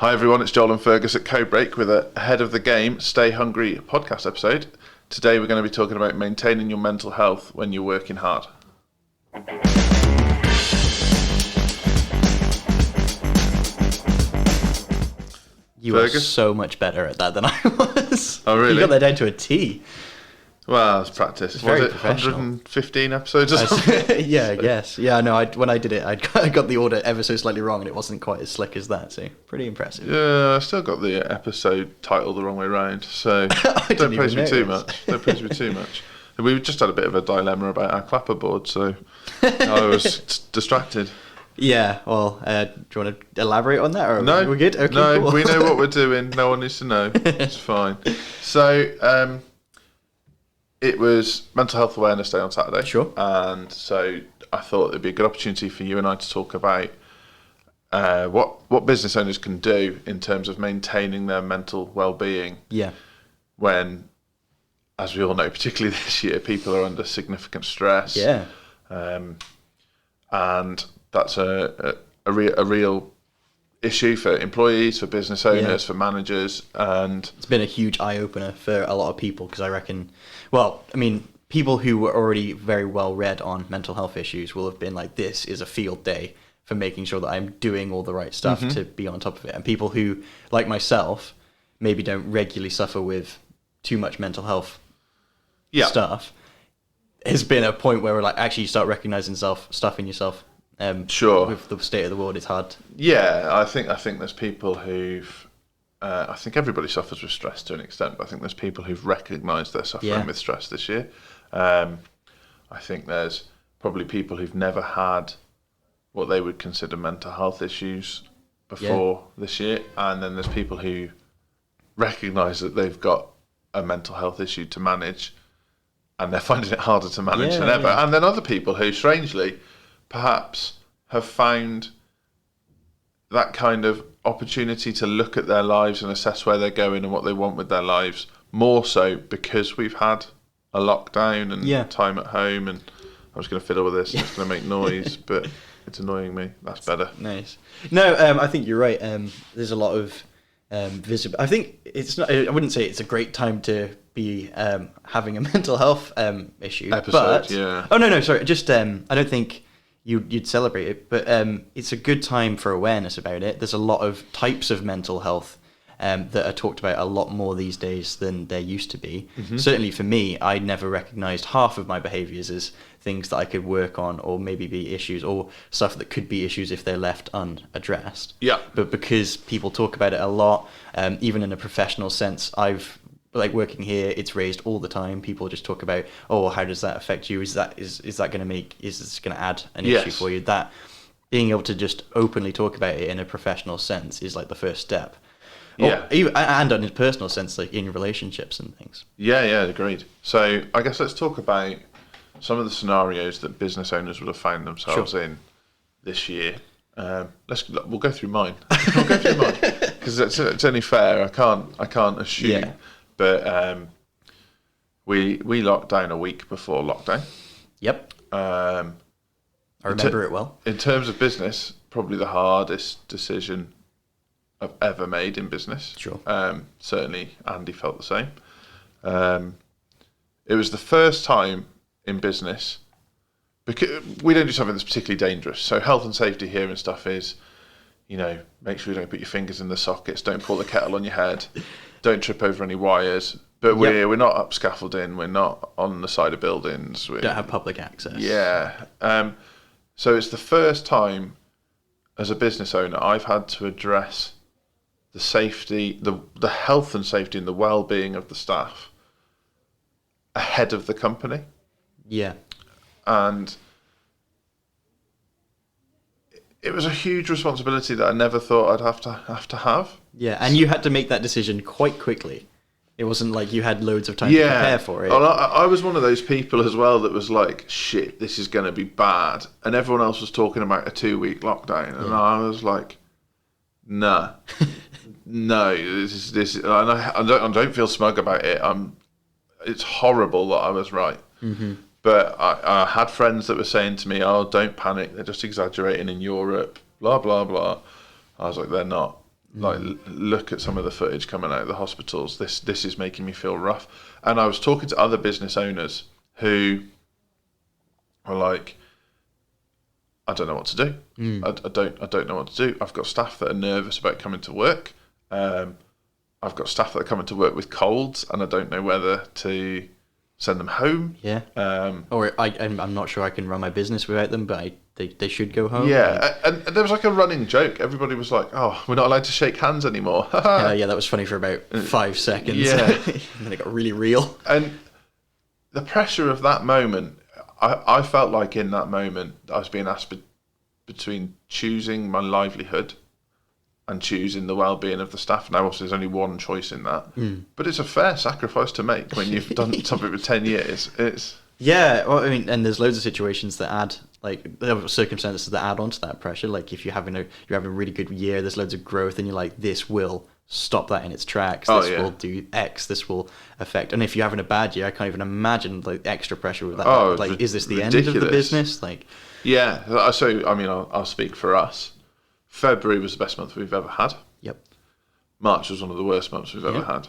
Hi everyone, it's Joel and Fergus at Codebreak with a Ahead of the Game, Stay Hungry podcast episode. Today we're going to be talking about maintaining your mental health when you're working hard. You Fergus? are so much better at that than I was. Oh really? You got that down to a T. Well, it's practice. It's Was very it professional. 115 episodes or something? Yeah, I guess. Yeah, no, when I did it, I got the order ever so slightly wrong, and it wasn't quite as slick as that, so pretty impressive. Yeah, I still got the episode title the wrong way round, so I don't didn't praise even me too notice. much. Don't praise me too much. We just had a bit of a dilemma about our clapperboard, so I was distracted. Yeah, well, do you want to elaborate on that, or No, we're good? Okay, no, cool. we know what we're doing. No one needs to know. It's fine. So, it was Mental Health Awareness Day on Saturday. Sure. And so I thought it'd be a good opportunity for you and I to talk about what business owners can do in terms of maintaining their mental well-being Yeah, when, as we all know, particularly this year, people are under significant stress. yeah, And that's a real issue for employees, for business owners, for managers, and it's been a huge eye-opener for a lot of people, because I reckon, well, I mean, people who were already very well read on mental health issues will have been like, this is a field day for making sure that I'm doing all the right stuff to be on top of it. And people who, like myself, maybe don't regularly suffer with too much mental health stuff, has been a point where we're like, actually you start recognizing stuff in yourself. Sure. With the state of the world, it's hard. Yeah, I think there's people who've. I think everybody suffers with stress to an extent, but I think there's people who've recognised their suffering with stress this year. I think there's probably people who've never had what they would consider mental health issues before this year, and then there's people who recognise that they've got a mental health issue to manage, and they're finding it harder to manage than ever. And then other people who, strangely, perhaps have found that kind of opportunity to look at their lives and assess where they're going and what they want with their lives, more so because we've had a lockdown and time at home. And I was going to fiddle with this, it's going to make noise, but it's annoying me. That's better. Nice. No, I think you're right. There's a lot of visible. I think it's not. I wouldn't say it's a great time to be having a mental health issue. Episode, but, Oh no, sorry. Just I don't think you'd celebrate it, but it's a good time for awareness about it. There's a lot of types of mental health that are talked about a lot more these days than there used to be. Certainly for me, I never recognised half of my behaviours as things that I could work on, or maybe be issues, or stuff that could be issues if they're left unaddressed. Yeah. But because people talk about it a lot, even in a professional sense, I've working here, it's raised all the time. People just talk about, oh, how does that affect you? Is this going to add an issue for you? That being able to just openly talk about it in a professional sense is like the first step. And in a personal sense, like in relationships and things. Yeah, agreed. So I guess let's talk about some of the scenarios that business owners would have found themselves in this year. We'll go through mine. Because it's only fair. I can't assume. Yeah. But we locked down a week before lockdown. Yep. I remember it well. In terms of business, probably the hardest decision I've ever made in business. Sure. Certainly Andy felt the same. It was the first time in business, because we don't do something that's particularly dangerous. So health and safety here and stuff is, make sure you don't put your fingers in the sockets, don't pour the kettle on your head, don't trip over any wires. But we're not up scaffolding, we're not on the side of buildings. We don't have public access. Yeah. So it's the first time as a business owner I've had to address the safety, the health and safety and the well-being of the staff ahead of the company. Yeah. And it was a huge responsibility that I never thought I'd have to have. Yeah, and you had to make that decision quite quickly. It wasn't like you had loads of time to prepare for it. I was one of those people as well that was like, shit, this is going to be bad. And everyone else was talking about a 2-week lockdown. And I was like, nah, no, this and I don't feel smug about it. It's horrible that I was right. Mm-hmm. But I had friends that were saying to me, oh, don't panic, they're just exaggerating in Europe, blah, blah, blah. I was like, they're not. Like, look at some of the footage coming out of the hospitals. This is making me feel rough. And I was talking to other business owners who are like, I don't know what to do. I don't know what to do. I've got staff that are nervous about coming to work. I've got staff that are coming to work with colds, and I don't know whether to send them home. Yeah. Or I'm not sure I can run my business without them, but they should go home. Yeah, and there was like a running joke. Everybody was like, "Oh, we're not allowed to shake hands anymore." Yeah, that was funny for about 5 seconds. Yeah. And then it got really real. And the pressure of that moment, I felt like in that moment I was being asked between choosing my livelihood and choosing the well-being of the staff. Now, obviously, there's only one choice in that, but it's a fair sacrifice to make when you've done something for 10 years. Yeah, well, I mean, and there's loads of situations that add, like, there are circumstances that add on to that pressure. Like, if you're having a really good year, there's loads of growth, and you're like, this will stop that in its tracks. This will do X. This will affect. And if you're having a bad year, I can't even imagine like extra pressure with that. Like, is this the end of the business? Like, yeah. So, I mean, I'll speak for us. February was the best month we've ever had. Yep. March was one of the worst months we've ever had.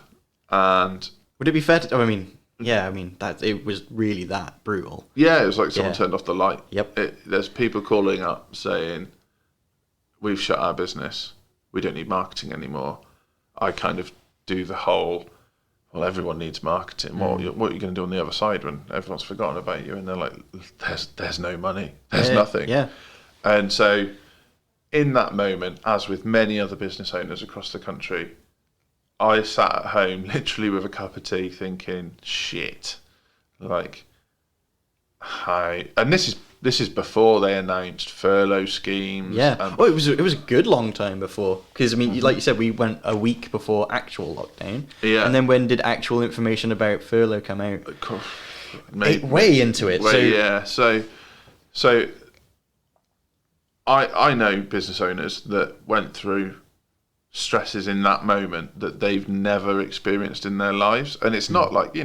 And would it be fair to? I mean, that it was really that brutal. Yeah, it was like someone turned off the light. Yep. There's people calling up saying, "We've shut our business. We don't need marketing anymore." I kind of do the whole, well, everyone needs marketing. What are you going to do on the other side when everyone's forgotten about you? And they're like, "There's no money. There's nothing." Yeah. And so, in that moment, as with many other business owners across the country, I sat at home literally with a cup of tea thinking, shit, like, and this is before they announced furlough schemes. Yeah. It was a good long time before, because I mean, like you said, we went a week before actual lockdown. Yeah. And then when did actual information about furlough come out? Way into it. So I know business owners that went through stresses in that moment that they've never experienced in their lives. And it's not like,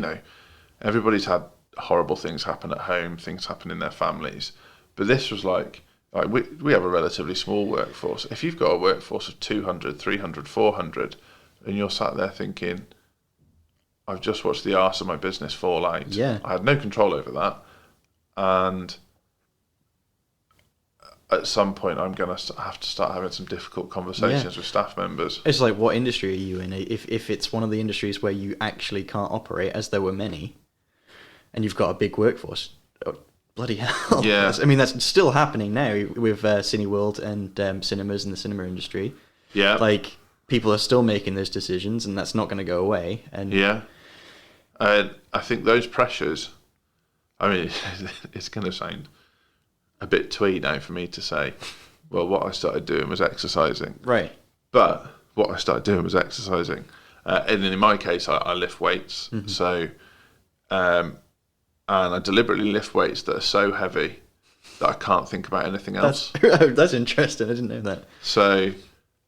everybody's had horrible things happen at home, things happen in their families. But this was like we have a relatively small workforce. If you've got a workforce of 200, 300, 400, and you're sat there thinking, I've just watched the arse of my business fall out. Yeah. I had no control over that. And at some point, I'm going to have to start having some difficult conversations with staff members. It's like, what industry are you in? If it's one of the industries where you actually can't operate, as there were many, and you've got a big workforce, bloody hell. Yeah. I mean, that's still happening now with Cineworld and cinemas in the cinema industry. Yeah. Like, people are still making those decisions, and that's not going to go away. And yeah. I think those pressures, I mean, it's going to sound a bit twee now for me to say, well, what I started doing was exercising. Right. But what I started doing was exercising. And in my case, I lift weights. Mm-hmm. So, and I deliberately lift weights that are so heavy that I can't think about anything else. That's interesting. I didn't know that. So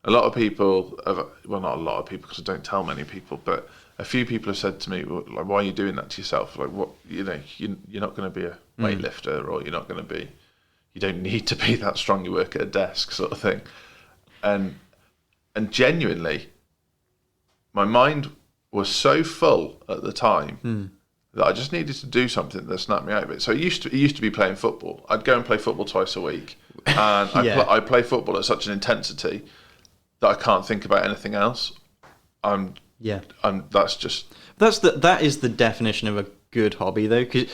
a lot of people, well, not a lot of people because I don't tell many people, but a few people have said to me, well, like, why are you doing that to yourself? Like, what, you're not going to be a weightlifter, or you're not going to be, you don't need to be that strong, you work at a desk, sort of thing. And genuinely, my mind was so full at the time that I just needed to do something that snapped me out of it. So it used to be playing football. I'd go and play football twice a week, and I play football at such an intensity that I can't think about anything else. That is the definition of a good hobby, though, because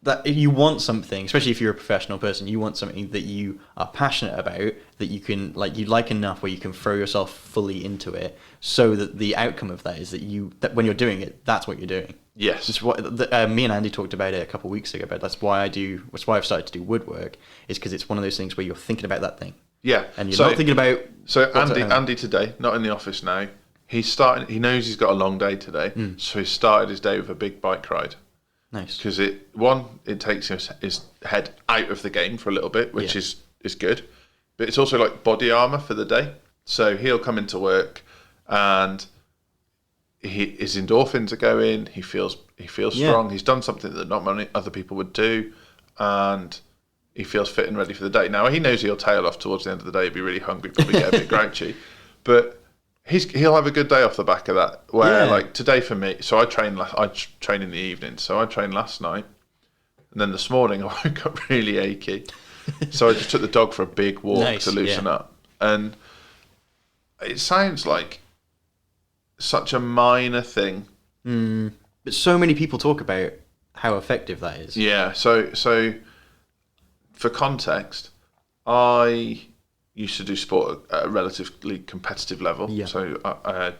that you want something, especially if you're a professional person, you want something that you are passionate about, that you can you like enough where you can throw yourself fully into it, so that the outcome of that is that when you're doing it, that's what you're doing. Yes. It's what me and Andy talked about it a couple of weeks ago. But that's why I've started to do woodwork, is because it's one of those things where you're thinking about that thing. Yeah. And you're not thinking about. So Andy today, not in the office now. He knows he's got a long day today, so he started his day with a big bike ride. Nice. Because it takes his head out of the game for a little bit, which is good. But it's also like body armour for the day. So he'll come into work and his endorphins are going, he feels strong, he's done something that not many other people would do, and he feels fit and ready for the day. Now, he knows he'll tail off towards the end of the day, be really hungry, probably get a bit grouchy. But he'll have a good day off the back of that. Where Yeah. like today for me, so I train in the evening. So I trained last night, and then this morning I woke up really achy. So I just took the dog for a big walk to loosen up. And it sounds like such a minor thing. But so many people talk about how effective that is. Yeah. So for context, I used to do sport at a relatively competitive level. Yeah. So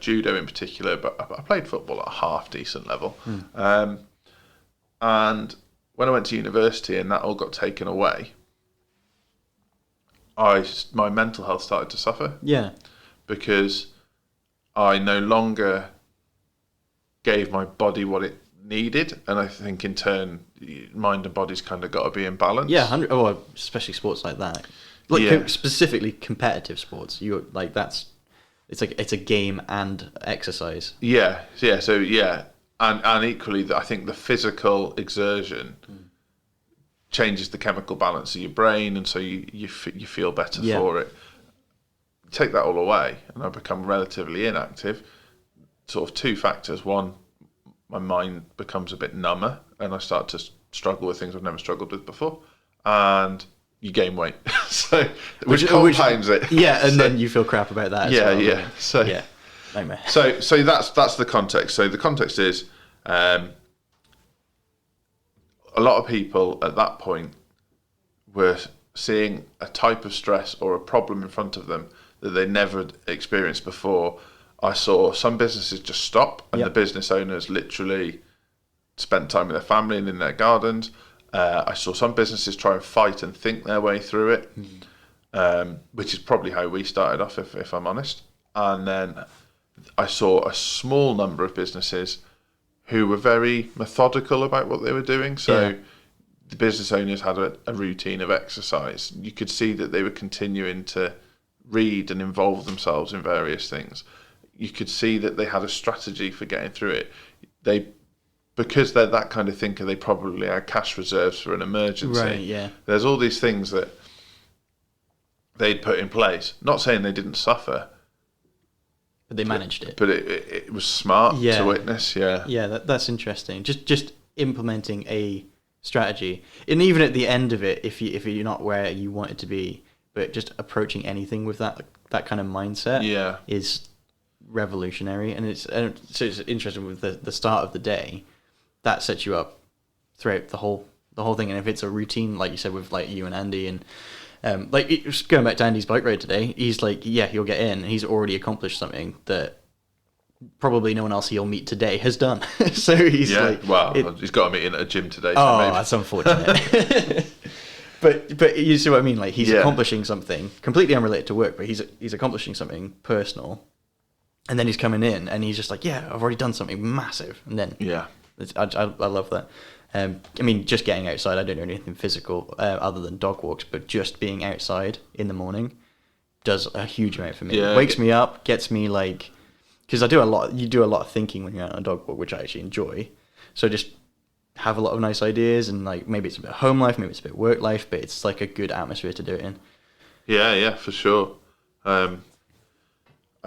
judo in particular, but I played football at a half decent level. And when I went to university and that all got taken away, my mental health started to suffer. Yeah. Because I no longer gave my body what it needed, and I think in turn, mind and body's kind of got to be in balance. Yeah, especially sports like that. Like specifically competitive sports, it's a game and exercise. Yeah. So and equally, I think the physical exertion changes the chemical balance of your brain, and so you feel better for it. Take that all away, and I become relatively inactive. Sort of two factors: one, my mind becomes a bit number, and I start to struggle with things I've never struggled with before, and you gain weight. So which compounds it. Yeah, and then you feel crap about that. So nightmare. So that's the context. So the context is a lot of people at that point were seeing a type of stress or a problem in front of them that they never experienced before. I saw some businesses just stop, and the business owners literally spent time with their family and in their gardens. I saw some businesses try and fight and think their way through it, which is probably how we started off, if I'm honest. And then I saw a small number of businesses who were very methodical about what they were doing. So the business owners had a routine of exercise. You could see that they were continuing to read and involve themselves in various things. You could see that they had a strategy for getting through it. Because they're that kind of thinker, they probably had cash reserves for an emergency. Right, yeah. There's all these things that they'd put in place. Not saying they didn't suffer, but they managed it. But it was smart to witness. Yeah, that's interesting. Just implementing a strategy, and even at the end of it, if you're not where you want it to be, but just approaching anything with that kind of mindset is revolutionary. And so it's interesting with the start of the day. That sets you up throughout the whole thing. And if it's a routine, like you said, with like you and Andy, and going back to Andy's bike ride today, he's like, he'll get in, and he's already accomplished something that probably no one else he'll meet today has done. So he's he's got a meeting at a gym today. So maybe. That's unfortunate. But you see what I mean? Like he's accomplishing something completely unrelated to work, but he's accomplishing something personal, and then he's coming in and he's just like, I've already done something massive, and then I love that. I mean, just getting outside, I don't do anything physical other than dog walks, but just being outside in the morning does a huge amount for me. It wakes me up, gets me like, because you do a lot of thinking when you're out on a dog walk, which I actually enjoy. So just have a lot of nice ideas, and like maybe it's a bit of home life, maybe it's a bit of work life, but it's like a good atmosphere to do it in. Yeah, for sure. I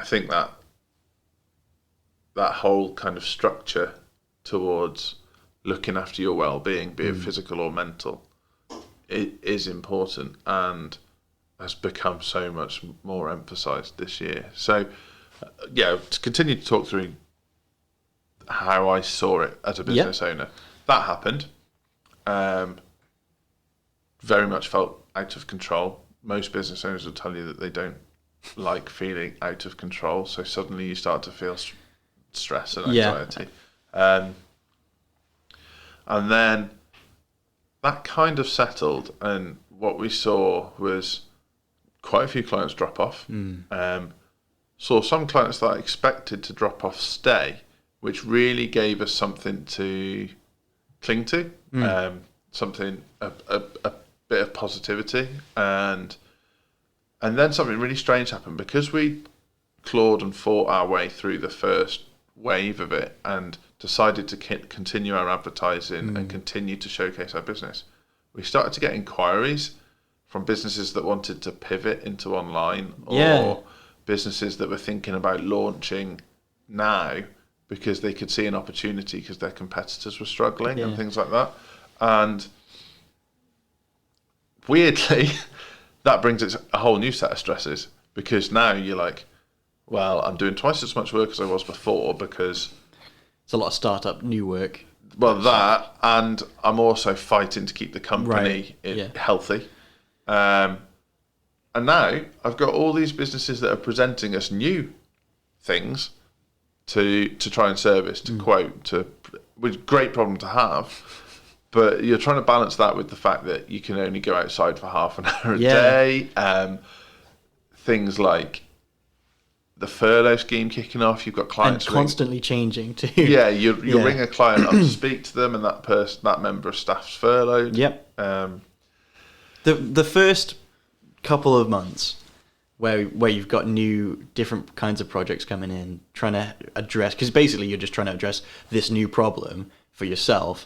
think that whole kind of structure towards looking after your well-being, be it physical or mental, it is important and has become so much more emphasised this year. So, to continue to talk through how I saw it as a business owner, that happened. Very much felt out of control. Most business owners will tell you that they don't like feeling out of control, so suddenly you start to feel stress and anxiety. And then that kind of settled, and what we saw was quite a few clients drop off. Saw some clients that I expected to drop off stay, which really gave us something to cling to, something, a bit of positivity. And then something really strange happened, because we clawed and fought our way through the first wave of it and decided to continue our advertising and continue to showcase our business. We started to get inquiries from businesses that wanted to pivot into online, or businesses that were thinking about launching now because they could see an opportunity because their competitors were struggling and things like that. And weirdly, that brings it a whole new set of stresses, because now you're like, well, I'm doing twice as much work as I was before because it's a lot of startup new work. Well, that, and I'm also fighting to keep the company healthy. And now I've got all these businesses that are presenting us new things to try and service, to quote, which is a great problem to have. But you're trying to balance that with the fact that you can only go outside for half an hour a day. Things like the furlough scheme kicking off. You've got clients and constantly changing too. Yeah, you'll ring a client up to speak to them, and that member of staff's furloughed. Yep. The first couple of months where you've got new different kinds of projects coming in, trying to address, because basically you're just trying to address this new problem for yourself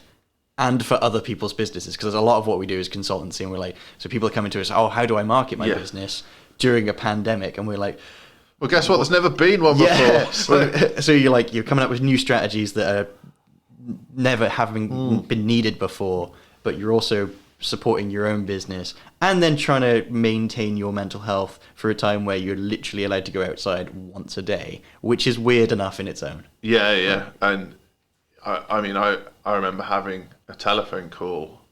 and for other people's businesses, because a lot of what we do is consultancy, and we're like, so people are coming to us, oh, how do I market my business during a pandemic? And we're like, well, guess what? There's never been one before. So you're coming up with new strategies that are never having been needed before, but you're also supporting your own business and then trying to maintain your mental health for a time where you're literally allowed to go outside once a day, which is weird enough in its own. Yeah. And I remember having a telephone call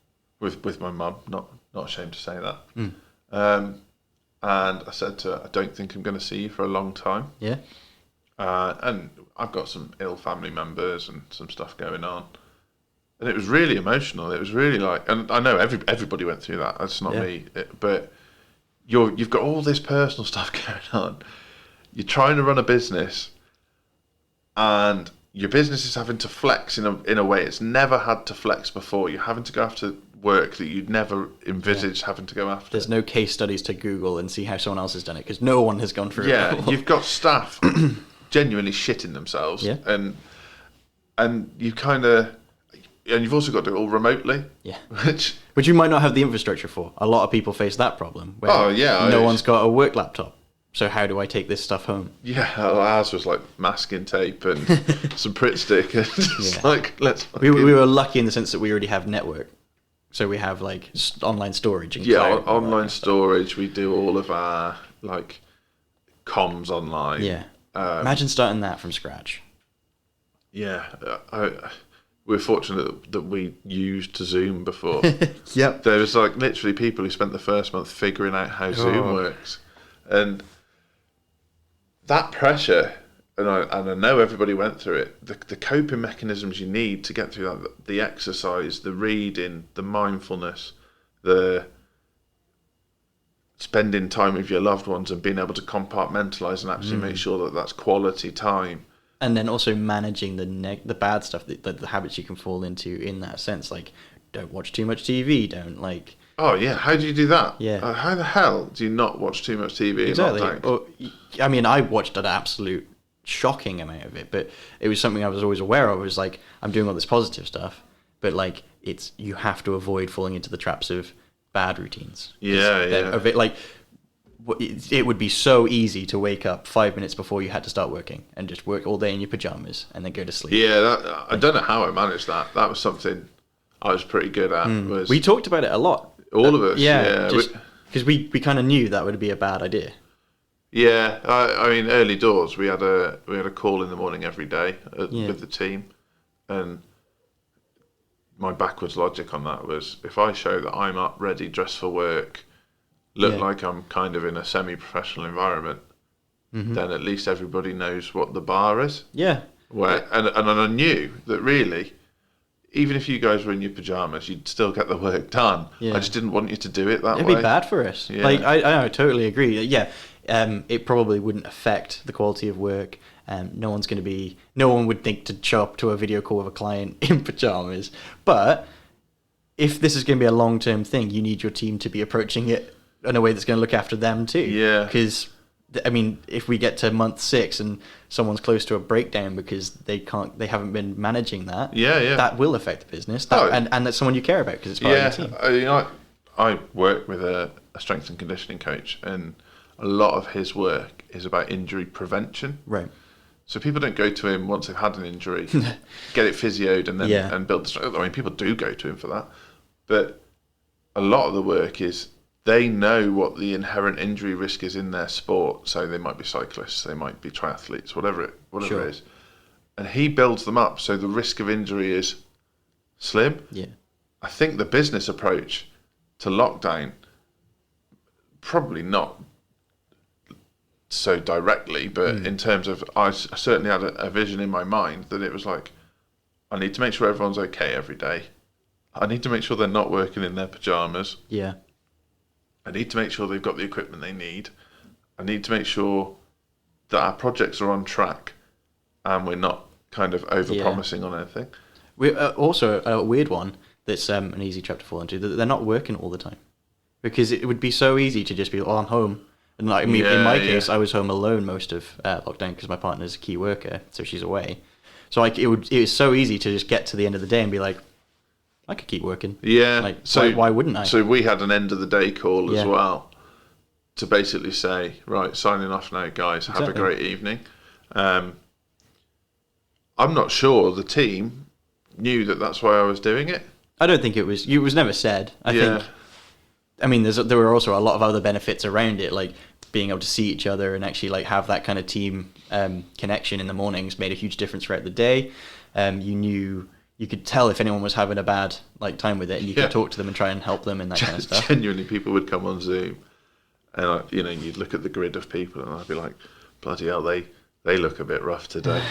with my mum, not ashamed to say that. And I said to her, I don't think I'm going to see you for a long time. Yeah. And I've got some ill family members and some stuff going on. And it was really emotional. It was really like, and I know everybody went through that. That's not me. But you've got all this personal stuff going on. You're trying to run a business, and your business is having to flex in a way it's never had to flex before. You're having to go after work that you'd never envisaged having to go after. There's no case studies to Google and see how someone else has done it, because no one has gone through it. Yeah, you've got staff genuinely shitting themselves. Yeah. And you kind of... And you've also got to do it all remotely. Yeah. Which you might not have the infrastructure for. A lot of people face that problem. Where no one's got a work laptop. So how do I take this stuff home? Yeah, ours was like masking tape and some Pritt stick. And just like, let's... We were lucky in the sense that we already have network. So we have like online storage. And cloud online storage. We do all of our like comms online. Yeah. Imagine starting that from scratch. Yeah. We're fortunate that we used Zoom before. Yep. There was like literally people who spent the first month figuring out how Zoom works. And that pressure, and I know everybody went through it, the coping mechanisms you need to get through that, the exercise, the reading, the mindfulness, the spending time with your loved ones and being able to compartmentalize and actually make sure that that's quality time. And then also managing the bad stuff, the habits you can fall into in that sense, like don't watch too much TV, don't like... Oh yeah, how do you do that? Yeah. How the hell do you not watch too much TV? Exactly. I mean, I watched an absolute shocking amount of it, but it was something I was always aware of. It was like, I'm doing all this positive stuff, but like you have to avoid falling into the traps of bad routines. Of it, like... It would be so easy to wake up 5 minutes before you had to start working and just work all day in your pajamas and then go to sleep. Yeah, I don't know how I managed that. That was something I was pretty good at. We talked about it a lot. All of us. Yeah. Because we kind of knew that would be a bad idea. Yeah, I mean, early doors, we had a call in the morning every day with the team, and my backwards logic on that was, if I show that I'm up, ready, dressed for work, look like I'm kind of in a semi-professional environment, then at least everybody knows what the bar is. Yeah. And I knew that really, even if you guys were in your pajamas, you'd still get the work done. Yeah. I just didn't want you to do it that way. It'd be bad for us. Yeah. Like I totally agree. Yeah. It probably wouldn't affect the quality of work. No one would think to show up to a video call with a client in pajamas. But if this is going to be a long-term thing, you need your team to be approaching it in a way that's going to look after them too. Yeah. Because, I mean, if we get to month 6 and someone's close to a breakdown because they haven't been managing that, that will affect the business. And that's someone you care about because it's part of your team. I work with a strength and conditioning coach, and a lot of his work is about injury prevention. Right. So people don't go to him once they've had an injury, get it physioed, and then and build the strength. I mean, people do go to him for that, but a lot of the work is they know what the inherent injury risk is in their sport. So they might be cyclists, they might be triathletes, whatever it is, and he builds them up so the risk of injury is slim. Yeah. I think the business approach to lockdown, probably not so directly, but in terms of, I certainly had a vision in my mind that it was like, I need to make sure everyone's okay every day. I need to make sure they're not working in their pajamas. Yeah. I need to make sure they've got the equipment they need. I need to make sure that our projects are on track and we're not kind of over-promising on anything. We also, a weird one that's an easy trap to fall into, that they're not working all the time. Because it would be so easy to just be, I'm home. And like me, in my case, I was home alone most of lockdown because my partner's a key worker, so she's away. So like it was so easy to just get to the end of the day and be like, I could keep working. Yeah. Like, so why wouldn't I? So we had an end of the day call as well to basically say, right, signing off now, guys. Have a great evening. I'm not sure the team knew that that's why I was doing it. I don't think it was never said. I think. I mean, there were also a lot of other benefits around it, like being able to see each other and actually like have that kind of team connection in the mornings made a huge difference throughout the day. You could tell if anyone was having a bad time with it, and you could talk to them and try and help them and that kind of stuff. Genuinely, people would come on Zoom, and you'd look at the grid of people, and I'd be like, bloody hell, they look a bit rough today.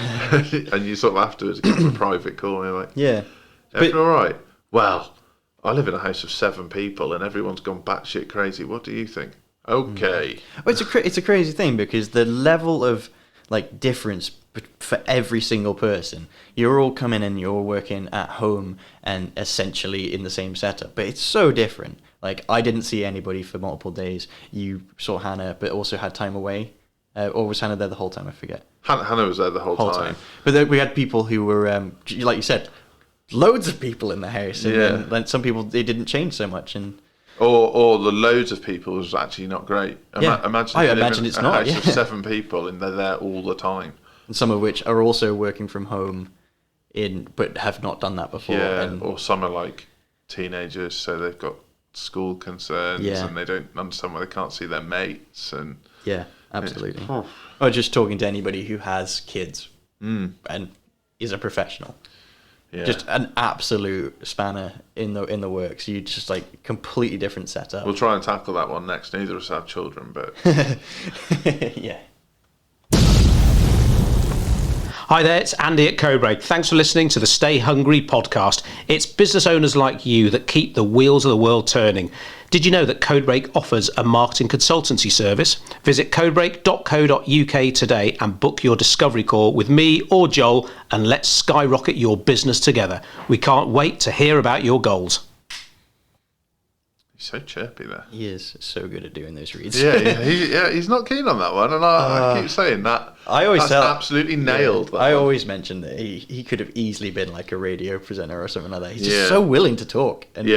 And you sort of afterwards give them a private call, and you're like, everything all right? Well, I live in a house of 7 people and everyone's gone batshit crazy. What do you think? Okay. Well, it's a crazy thing because the level of difference for every single person, you're all coming and you're working at home and essentially in the same setup, but it's so different. Like, I didn't see anybody for multiple days. You saw Hannah, but also had time away. Or was Hannah there the whole time? I forget. Hannah was there the whole time. But then we had people who were, like you said, loads of people in the house, and then some people, they didn't change so much, and or the loads of people was actually not great. Imagine it's a not house of 7 people and they're there all the time, and some of which are also working from home but have not done that before. Or some are like teenagers, so they've got school concerns and they don't understand why they can't see their mates, and absolutely. Or just talking to anybody who has kids and is a professional. Yeah. Just an absolute spanner in the works. You just completely different setup. We'll try and tackle that one next. Neither of us have children, but yeah. Hi there, it's Andy at Codebreak. Thanks for listening to the Stay Hungry podcast. It's business owners like you that keep the wheels of the world turning. Did you know that Codebreak offers a marketing consultancy service? Visit codebreak.co.uk today and book your discovery call with me or Joel, and let's skyrocket your business together. We can't wait to hear about your goals. He's so chirpy there. He is so good at doing those reads. He's not keen on that one, and I keep saying that. That's absolutely nailed. Yeah, I always mention that he could have easily been like a radio presenter or something like that. He's just so willing to talk and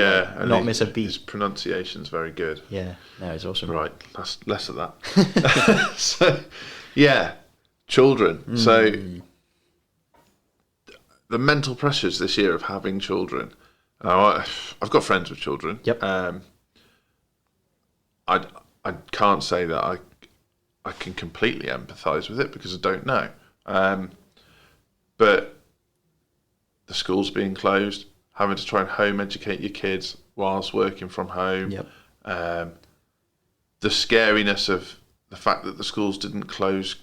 not miss a beat. His pronunciation's very good. Yeah, no, it's awesome. Right, less of that. So, children. So, the mental pressures this year of having children. I've got friends with children. Yep. I can't say that I can completely empathise with it because I don't know. But the schools being closed, having to try and home educate your kids whilst working from home. Yep. The scariness of the fact that the schools didn't close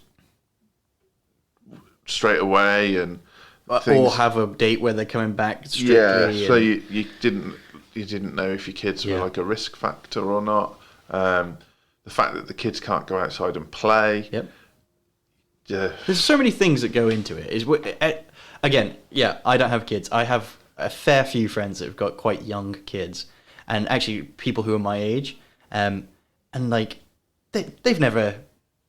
straight away and or have a date where they're coming back strictly. Yeah, so you didn't know if your kids were like a risk factor or not. The fact that the kids can't go outside and play. Yep. There's so many things that go into it. Again, I don't have kids. I have a fair few friends that have got quite young kids, and actually people who are my age, and they've never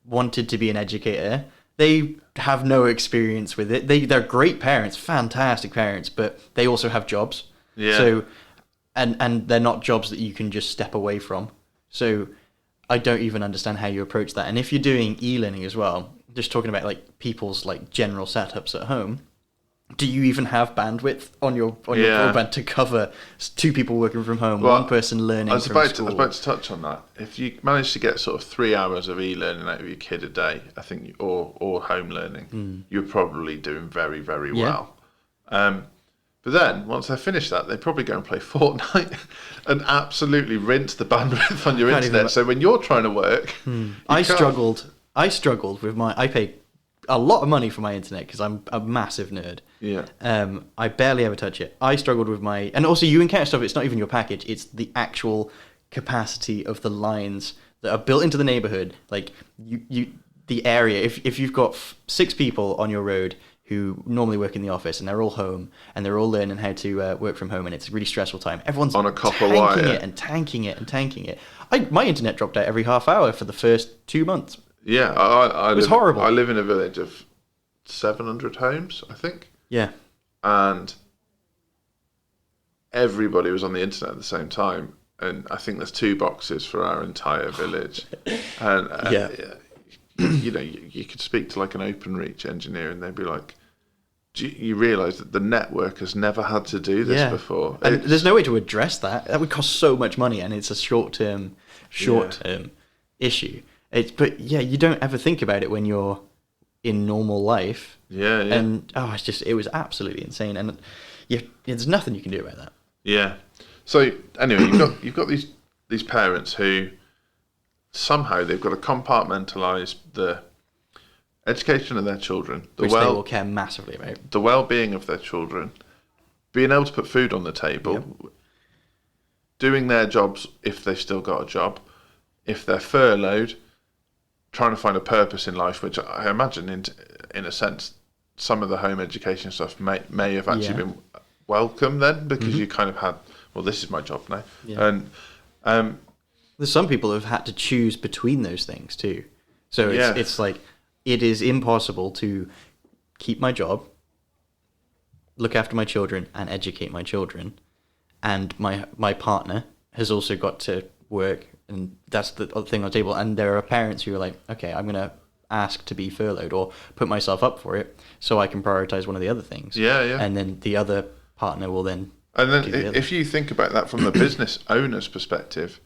wanted to be an educator. They have no experience with it. They're great parents, fantastic parents, but they also have jobs. Yeah. So, and they're not jobs that you can just step away from. So, I don't even understand how you approach that. And if you're doing e-learning as well, just talking about like people's like general setups at home, do you even have bandwidth on your broadband to cover 2 people working from home, 1 person learning from school? I was about to touch on that. If you manage to get sort of 3 hours of e-learning out of your kid a day, I think, or home learning, you're probably doing very, very well. But then, once they finish that, they probably go and play Fortnite and absolutely rinse the bandwidth on your internet. So when you're trying to work... I struggled with I pay a lot of money for my internet because I'm a massive nerd. Yeah. I barely ever touch it. I struggled with my... And also, you encounter stuff, it's not even your package, it's the actual capacity of the lines that are built into the neighborhood. Like, the area, if you've got 6 people on your road who normally work in the office and they're all home and they're all learning how to work from home and it's a really stressful time. Everyone's on a copper tanking wire. it and tanking it and tanking it. My internet dropped out every half hour for the first 2 months. Yeah. It was horrible. I live in a village of 700 homes, I think. Yeah. And everybody was on the internet at the same time. And I think there's 2 boxes for our entire village. And you know, you could speak to like an OpenReach engineer and they'd be like, you realise that the network has never had to do this before. And there's no way to address that. That would cost so much money and it's a short-term issue. But you don't ever think about it when you're in normal life. Yeah. And it was absolutely insane. And there's nothing you can do about that. Yeah. So anyway, you've got these parents who somehow they've got to compartmentalise the education of their children, Which they will care massively about. the well-being of their children, being able to put food on the table, doing their jobs if they've still got a job, if they're furloughed, trying to find a purpose in life, which I imagine in a sense some of the home education stuff may have actually been welcome then, because you kind of had, well, this is my job now. Yeah. And there's some people who have had to choose between those things too. So it's like, it is impossible to keep my job, look after my children, and educate my children. And my partner has also got to work, and that's the other thing on the table. And there are parents who are like, okay, I'm going to ask to be furloughed or put myself up for it so I can prioritize one of the other things. Yeah. And then the other partner will then... And then if you think about that from the business owner's perspective,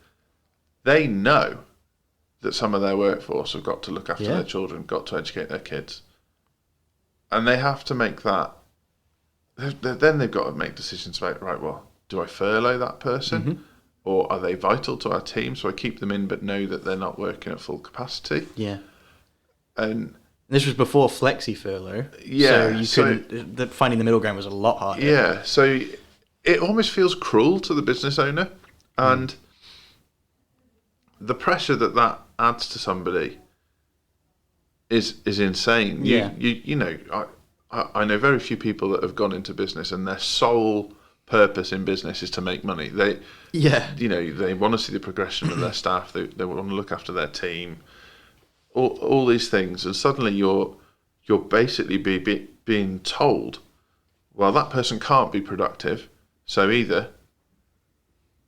they know that some of their workforce have got to look after their children, got to educate their kids. And they have to make that... Then they've got to make decisions about, right, well, do I furlough that person? Or are they vital to our team? So I keep them in but know that they're not working at full capacity. Yeah. And this was before flexi furlough. Yeah. So you couldn't... finding the middle ground was a lot harder. Yeah. So it almost feels cruel to the business owner. And the pressure that adds to somebody is insane. You know, I know very few people that have gone into business and their sole purpose in business is to make money. They want to see the progression of their staff. They want to look after their team. All these things, and suddenly you're basically being told, well, that person can't be productive, so either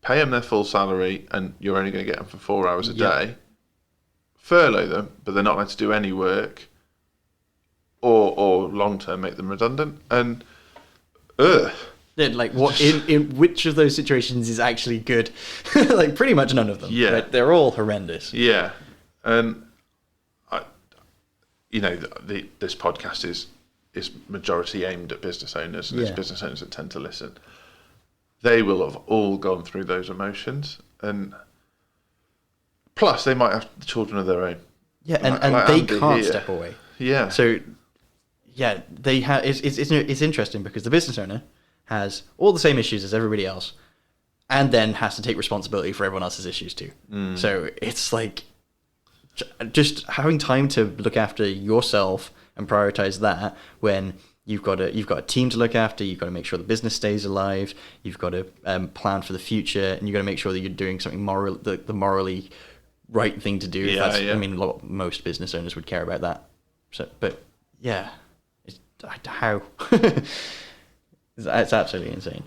pay them their full salary and you're only going to get them for 4 hours a day, furlough them, but they're not allowed to do any work, or long term make them redundant. And like what in which of those situations is actually good? Like pretty much none of them. Yeah, right? They're all horrendous. Yeah, and this podcast is majority aimed at business owners, and it's business owners that tend to listen. They will have all gone through those emotions, and plus they might have children of their own. Yeah, and like they can't step away. Yeah. So they have. It's interesting because the business owner has all the same issues as everybody else, and then has to take responsibility for everyone else's issues too. So it's like just having time to look after yourself and prioritize that when you've got a team to look after. You've got to make sure the business stays alive. You've got to plan for the future, and you've got to make sure that you're doing something the morally right thing to do. I mean, most business owners would care about that. So, but how? It's absolutely insane.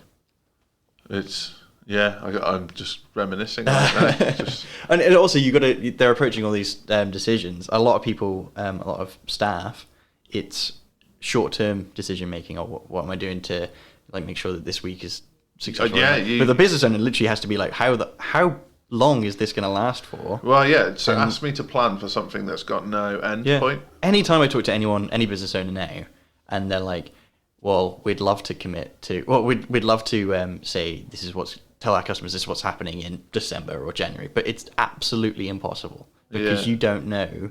It's Yeah, I'm just reminiscing right now. Just... And also, they're approaching all these decisions. A lot of people, a lot of staff, it's short-term decision making. Or what am I doing to like make sure that this week is successful? But the business owner literally has to be like, how long is this going to last for? Well, yeah. So ask me to plan for something that's got no end point. Anytime I talk to anyone, any business owner now, and they're like, "Well, we'd love to commit to. Well, we'd love to say tell our customers this is what's happening in December or January," but it's absolutely impossible because you don't know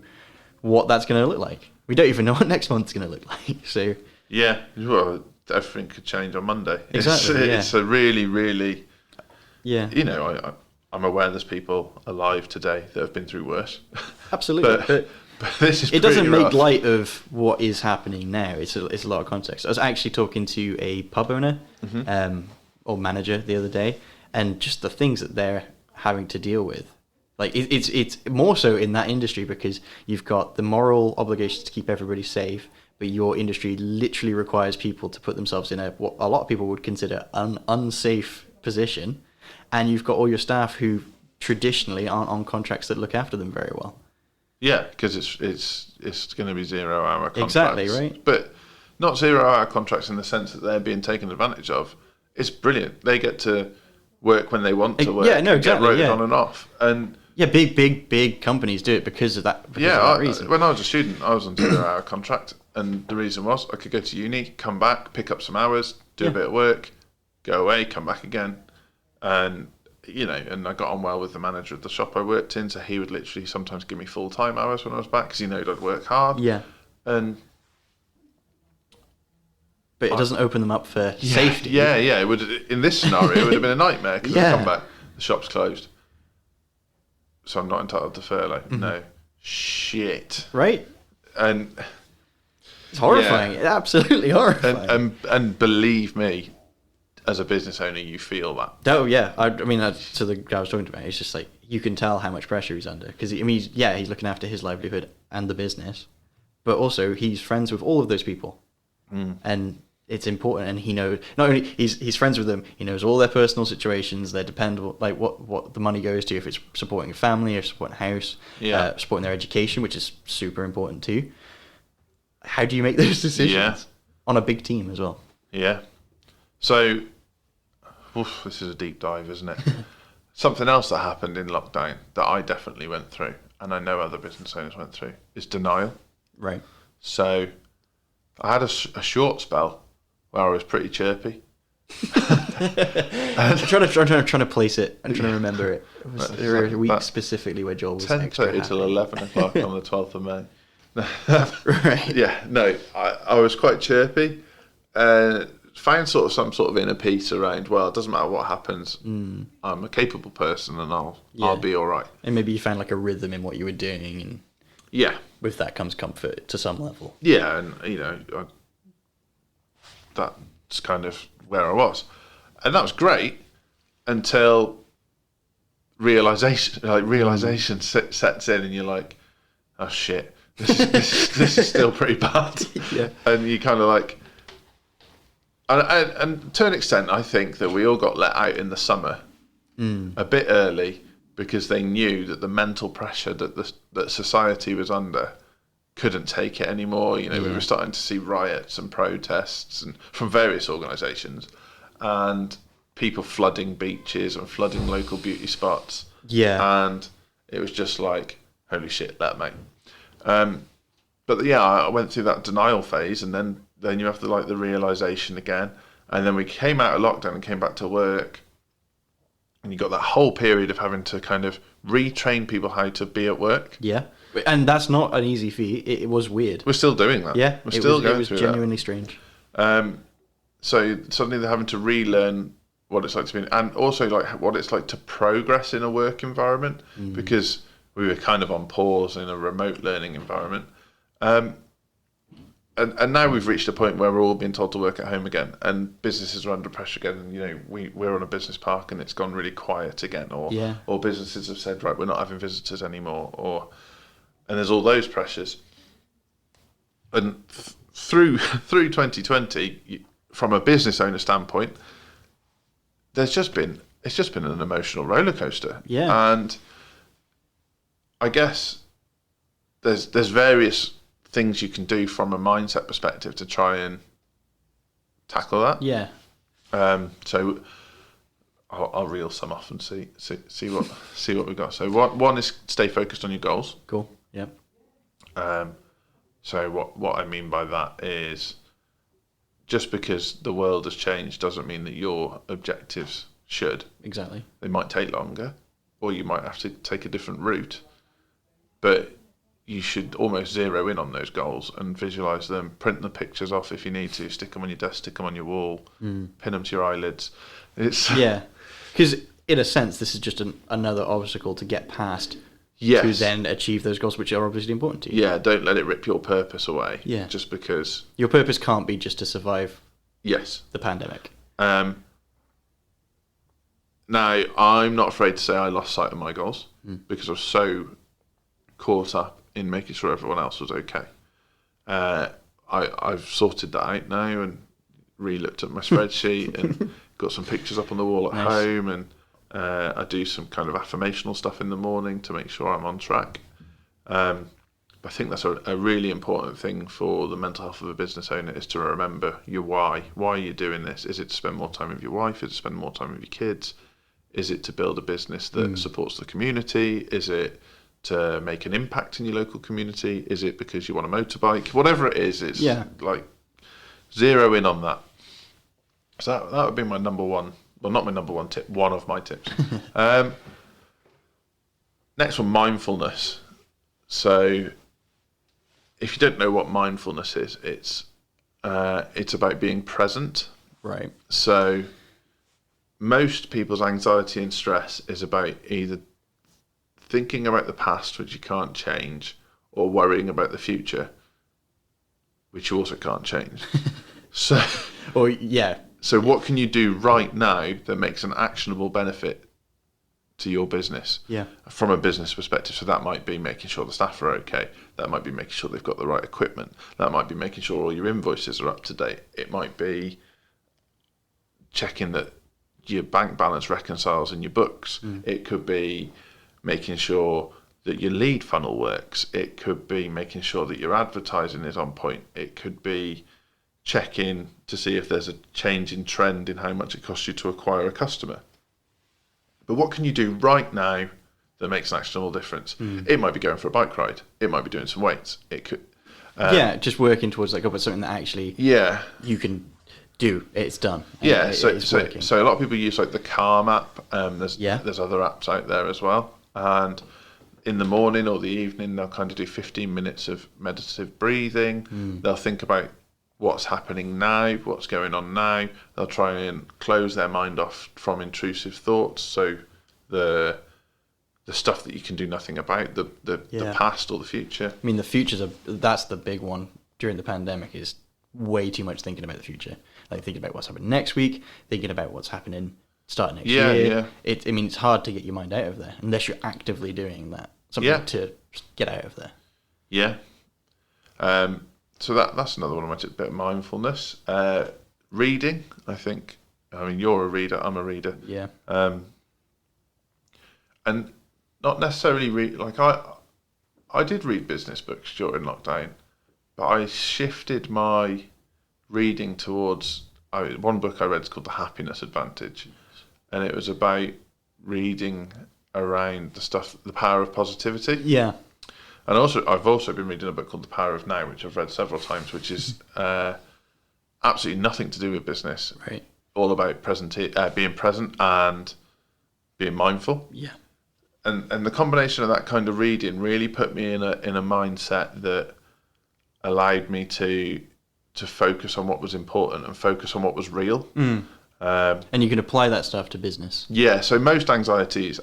what that's going to look like. We don't even know what next month's going to look like. So yeah, well, everything could change on Monday. Exactly. It's a really, really. Yeah. You know, I'm aware there's people alive today that have been through worse. Absolutely. but this is it doesn't rough. make light of what is happening now. It's a lot of context. I was actually talking to a pub owner or manager the other day, and just the things that they're having to deal with. Like it's more so in that industry because you've got the moral obligation to keep everybody safe, but your industry literally requires people to put themselves in what a lot of people would consider an unsafe position, and you've got all your staff who traditionally aren't on contracts that look after them very well. Yeah, because it's going to be 0-hour contracts. Exactly, right. But not 0-hour contracts in the sense that they're being taken advantage of. It's brilliant. They get to work when they want to work. Yeah, no, exactly. Get rotated on and off. And yeah, big companies do it because of that. Reason. When I was a student, I was on 0-hour contract, and the reason was I could go to uni, come back, pick up some hours, do a bit of work, go away, come back again, and and I got on well with the manager of the shop I worked in, so he would literally sometimes give me full-time hours when I was back because he knew I'd work hard. Yeah. But it doesn't open them up for safety. Yeah. It would, in this scenario, it would have been a nightmare because I come back, the shop's closed, so I'm not entitled to furlough. No, shit. Right. And it's horrifying. It's absolutely horrifying. And believe me, as a business owner, you feel that. Oh yeah, I mean, to the guy I was talking about, it's just like you can tell how much pressure he's under because he's looking after his livelihood and the business, but also he's friends with all of those people, and it's important. And he knows not only he's friends with them, he knows all their personal situations, their dependable, like what the money goes to, if it's supporting a family or supporting a house, supporting their education, which is super important too. How do you make those decisions on a big team as well? Yeah. So, this is a deep dive, isn't it? Something else that happened in lockdown that I definitely went through, and I know other business owners went through, is denial. Right. So, I had a short spell where I was pretty chirpy. I'm trying to place it. I'm trying to remember it. There were a week specifically where Joel was 10:30 till 11 o'clock on the 12th of May. Right. Yeah, no, I was quite chirpy. Found some sort of inner peace around, well, it doesn't matter what happens, I'm a capable person and I'll be all right. And maybe you found like a rhythm in what you were doing, and with that comes comfort to some level. Yeah, and that's kind of where I was, and that was great until realization sets in, and you're like, oh shit, this is still pretty bad. Yeah, and you kind of like. And to an extent, I think that we all got let out in the summer a bit early because they knew that the mental pressure that society was under couldn't take it anymore. We were starting to see riots and protests and from various organisations, and people flooding beaches and flooding local beauty spots. Yeah, and it was just like, holy shit, let me. But I went through that denial phase, and then you have the realisation again. And then we came out of lockdown and came back to work. And you got that whole period of having to kind of retrain people how to be at work. Yeah. And that's not an easy feat. It was weird. We're still doing that. Yeah. We're still going It through was genuinely strange. So suddenly they're having to relearn what it's like to be, and also what it's like to progress in a work environment, because we were kind of on pause in a remote learning environment. And now we've reached a point where we're all being told to work at home again, and businesses are under pressure again. And we're on a business park, and it's gone really quiet again, or businesses have said, right, we're not having visitors anymore, and there's all those pressures. And through 2020, from a business owner standpoint, there's just been it's just been an emotional roller coaster. Yeah. And I guess there's various things you can do from a mindset perspective to try and tackle that. Yeah. So I'll reel some off and see what we got. So one is stay focused on your goals. Cool. Yeah. So what I mean by that is, just because the world has changed doesn't mean that your objectives should. Exactly. They might take longer, or you might have to take a different route, but you should almost zero in on those goals and visualize them, print the pictures off if you need to, stick them on your desk, stick them on your wall, pin them to your eyelids. Yeah, because in a sense, this is just another obstacle to get past. Yes. To then achieve those goals, which are obviously important to you. Yeah, don't let it rip your purpose away. Yeah. Just because. Your purpose can't be just to survive. Yes. The pandemic. Now, I'm not afraid to say I lost sight of my goals because I was so caught up in making sure everyone else was okay. I've sorted that out now and re-looked at my spreadsheet and got some pictures up on the wall at home, and I do some kind of affirmational stuff in the morning to make sure I'm on track. I think that's a really important thing for the mental health of a business owner, is to remember your why. Why are you doing this? Is it to spend more time with your wife? Is it to spend more time with your kids? Is it to build a business that supports the community? Is it to make an impact in your local community? Is it because you want a motorbike? Whatever it is, it's like zero in on that. So that would be my number one. Well, not my number one tip, one of my tips. Next one, mindfulness. So if you don't know what mindfulness is, it's about being present. Right. So most people's anxiety and stress is about either thinking about the past, which you can't change, or worrying about the future, which you also can't change. So what can you do right now that makes an actionable benefit to your business? Yeah. From a business perspective. So that might be making sure the staff are okay. That might be making sure they've got the right equipment. That might be making sure all your invoices are up to date. It might be checking that your bank balance reconciles in your books. It could be making sure that your lead funnel works. It could be making sure that your advertising is on point. It could be checking to see if there's a change in trend in how much it costs you to acquire a customer. But what can you do right now that makes an actionable difference? It might be going for a bike ride. It might be doing some weights. It could just working towards something that actually you can do. It's done. So a lot of people use like the Calm app. There's other apps out there as well. And in the morning or the evening, they'll kind of do 15 minutes of meditative breathing. They'll think about what's happening now, what's going on now. They'll try and close their mind off from intrusive thoughts. So the stuff that you can do nothing about, the past or the future. I mean, the future's that's the big one during the pandemic, is way too much thinking about the future. Like thinking about what's happening next week, thinking about what's happening starting next year. Yeah. It's hard to get your mind out of there unless you're actively doing that. Something to get out of there. Yeah. So that's another one of my tips, a bit of mindfulness. Reading, I think. I mean, you're a reader, I'm a reader. Yeah. And not necessarily read, like I did read business books during lockdown, but I shifted my reading towards, one book I read is called The Happiness Advantage, and it was about reading around the power of positivity. Yeah. And I've also been reading a book called The Power of Now, which I've read several times, which is absolutely nothing to do with business. Right. All about being present and being mindful. Yeah. And the combination of that kind of reading really put me in a mindset that allowed me to focus on what was important and focus on what was real. And you can apply that stuff to business. Yeah. So most anxieties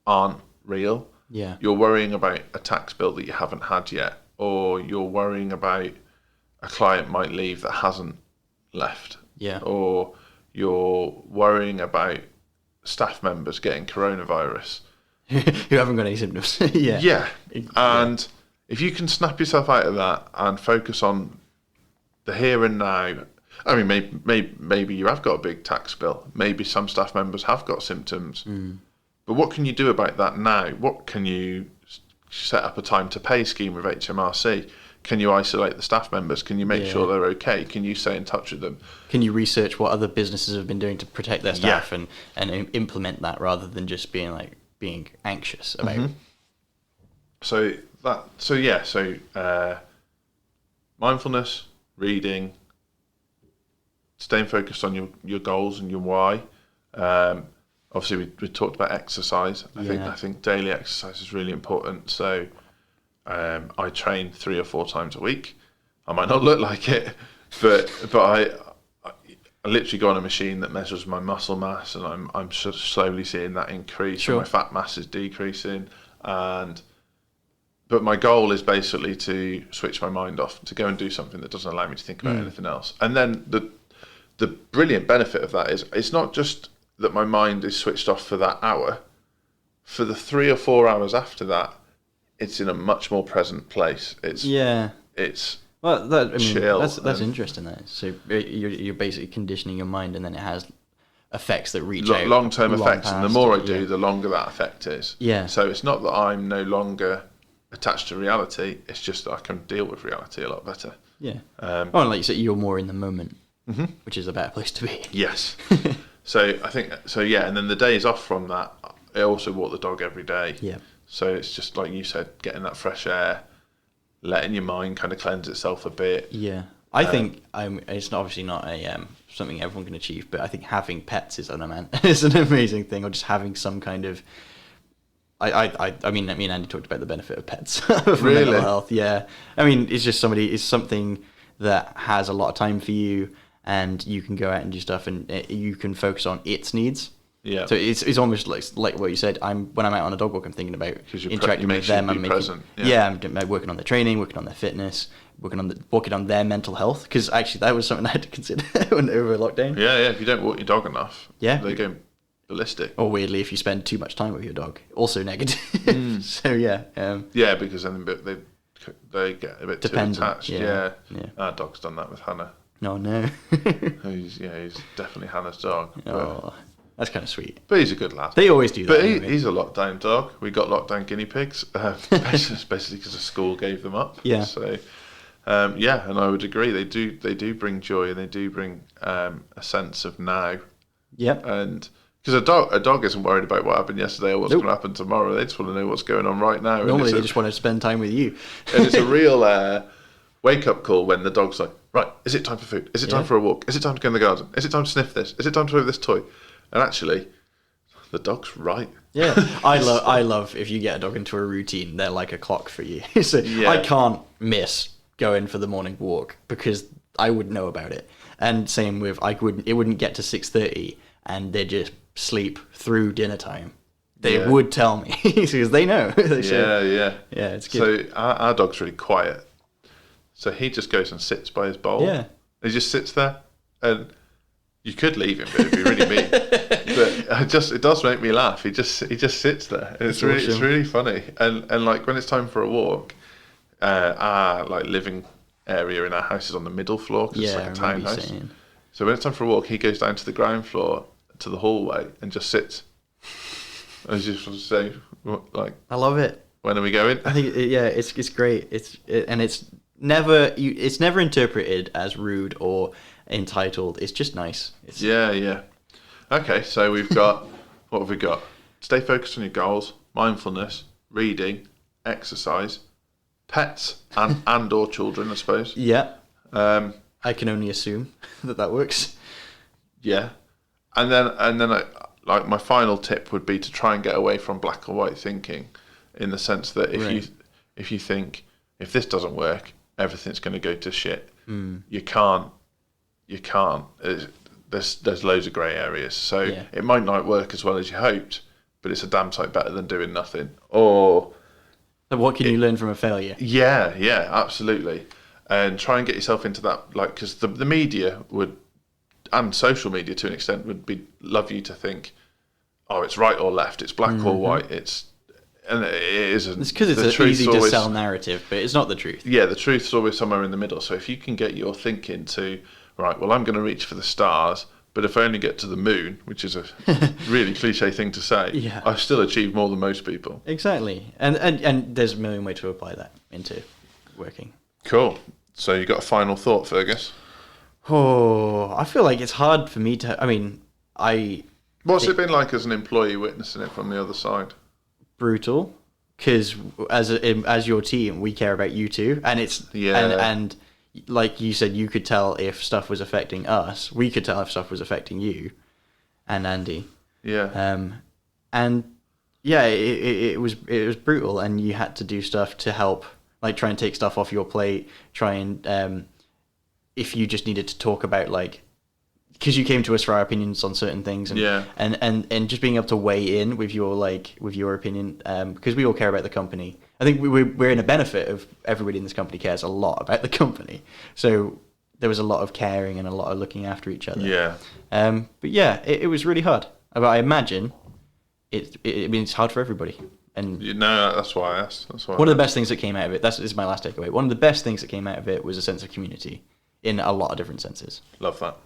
aren't real. Yeah. You're worrying about a tax bill that you haven't had yet, or you're worrying about a client might leave that hasn't left. Yeah. Or you're worrying about staff members getting coronavirus. Who haven't got any symptoms. Yeah. Yeah. And if you can snap yourself out of that and focus on the here and now, I mean, maybe you have got a big tax bill. Maybe some staff members have got symptoms. But what can you do about that now? What can you set up a time to pay scheme with HMRC? Can you isolate the staff members? Can you make sure they're okay? Can you stay in touch with them? Can you research what other businesses have been doing to protect their staff and implement that rather than just being anxious about? So mindfulness, reading, staying focused on your goals and your why. Obviously, we talked about exercise. I think daily exercise is really important. So I train 3 or 4 times a week. I might not look like it, but I literally go on a machine that measures my muscle mass, and I'm slowly seeing that increase. Sure. And my fat mass is decreasing, but my goal is basically to switch my mind off, to go and do something that doesn't allow me to think about anything else. And then the brilliant benefit of that is it's not just that my mind is switched off for that hour. For the 3 or 4 hours after that, it's in a much more present place. It's well, chill. That's interesting. That so you're basically conditioning your mind, and then it has effects that reach out long-term effects. And the more I do, yeah. the longer that effect is. Yeah. So it's not that I'm no longer attached to reality. It's just that I can deal with reality a lot better. Yeah. And like you said, you're more in the moment, which is a better place to be. Yes. So I think so. Yeah. And then the days off from that, I also walk the dog every day. Yeah. So it's just like you said, getting that fresh air, letting your mind kind of cleanse itself a bit. Yeah. I think it's obviously not a something everyone can achieve, but I think having pets is an amazing thing, or just having some kind of. I mean, me and Andy talked about the benefit of pets for mental health. Yeah, I mean, it's something that has a lot of time for you, and you can go out and do stuff, and you can focus on its needs. Yeah. So it's almost like what you said. When I'm out on a dog walk, I'm thinking about interacting with them. I'm present. I'm working on their training, working on their fitness, working on their mental health. Because actually, that was something I had to consider when over lockdown. Yeah. If you don't walk your dog enough, they go ballistic. Or weirdly, if you spend too much time with your dog, also negative. So yeah. Because then they get a bit too attached. Yeah. Our dog's done that with Hannah. No. He's definitely Hannah's dog. Oh, that's kind of sweet. But he's a good lad. They always do that. But anyway. He's a lockdown dog. We got lockdown guinea pigs, especially because the school gave them up. Yeah. So, and I would agree. They do bring joy, and they do bring a sense of now. Yep. And because a dog isn't worried about what happened yesterday or what's going to happen tomorrow. They just want to know what's going on right now. Normally, they just want to spend time with you. And it's a real wake-up call when the dog's like, right, is it time for food? Is it time for a walk? Is it time to go in the garden? Is it time to sniff this? Is it time to play with this toy? And actually, the dog's right. Yeah, I love if you get a dog into a routine, they're like a clock for you. So I can't miss going for the morning walk because I would know about it. And same with it wouldn't get to 6:30 and they just sleep through dinner time. They would tell me because they know. Yeah, it's good. So our dog's really quiet. So he just goes and sits by his bowl. Yeah, he just sits there, and you could leave him, but it'd be really mean. But it does make me laugh. He just sits there. And it's really funny. And like when it's time for a walk, our like living area in our house is on the middle floor because it's like a townhouse. So when it's time for a walk, he goes down to the ground floor to the hallway and just sits. And he's just saying, like, I love it. When are we going? I think it's great. It's never interpreted as rude or entitled. It's just nice. Yeah. Okay, so we've got what have we got? Stay focused on your goals, mindfulness, reading, exercise, pets, and or children, I suppose. Yeah. I can only assume that works. Yeah. And then like my final tip would be to try and get away from black or white thinking, in the sense that if you think if this doesn't work, everything's going to go to shit. You can't. There's loads of grey areas. So it might not work as well as you hoped, but it's a damn sight better than doing nothing. Or what can you learn from a failure? Yeah, absolutely. And try and get yourself into that, like, because the media would, and social media to an extent, would love you to think, oh, it's right or left, it's black or white, and it isn't. It's because it's an easy to sell narrative, but it's not the truth. Yeah, the truth's always somewhere in the middle. So if you can get your thinking to, right, well, I'm going to reach for the stars, but if I only get to the moon, which is a really cliche thing to say, Yeah. I've still achieved more than most people. Exactly. And there's a million ways to apply that into working. Cool. So you got a final thought, Fergus? Oh, I feel like it's hard for me to. I mean, What's it been like as an employee witnessing it from the other side? brutal because as your team, we care about you too, and it's and like you said, you could tell if stuff was affecting us. We could tell if stuff was affecting you and Andy. Yeah. And yeah, it was brutal, and you had to do stuff to help, like try and take stuff off your plate. Try and if you just needed to talk about like, because you came to us for our opinions on certain things, and and just being able to weigh in with your opinion, because we all care about the company. I think we're in a benefit of everybody in this company cares a lot about the company, so there was a lot of caring and a lot of looking after each other. Yeah. But yeah, it was really hard. But I imagine it's hard for everybody. And No, that's why I asked. One of the best things that came out of it, this is my last takeaway. One of the best things that came out of it was a sense of community in a lot of different senses. Love that.